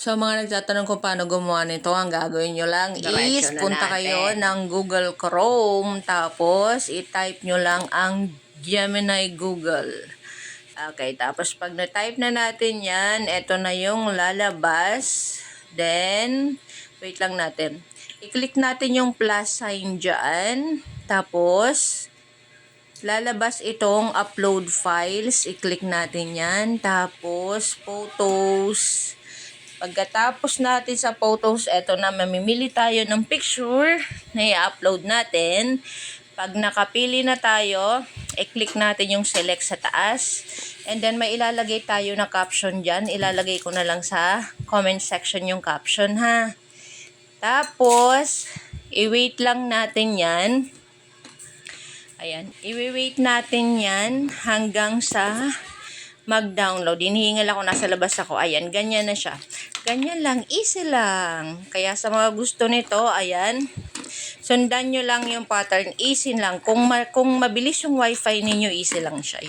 So, mga nagtatanong kung paano gumawa nito, ang gagawin nyo lang is, punta kayo ng Google Chrome, tapos i-type nyo lang ang Gemini Google. Okay, tapos pag na-type na natin yan, eto na yung lalabas. Then, wait lang natin. I-click natin yung plus sign dyan. Tapos, lalabas itong upload files. I-click natin yan. Tapos, photos. Pagkatapos natin sa photos, eto na, mamimili tayo ng picture na i-upload natin. Pag nakapili na tayo, i-click natin yung select sa taas. And then may ilalagay tayo na caption dyan. Ilalagay ko na lang sa comment section yung caption ha. Tapos, i-wait lang natin yan. Ayan, i-wait natin yan hanggang sa mag-download. Hinihingal ako, nasa labas ako. Ayan, ganyan na siya. Ganyan lang, easy lang. Kaya sa mga gusto nito, ayan, sundan nyo lang yung pattern, easy lang. Kung mabilis yung wifi ninyo, easy lang siya.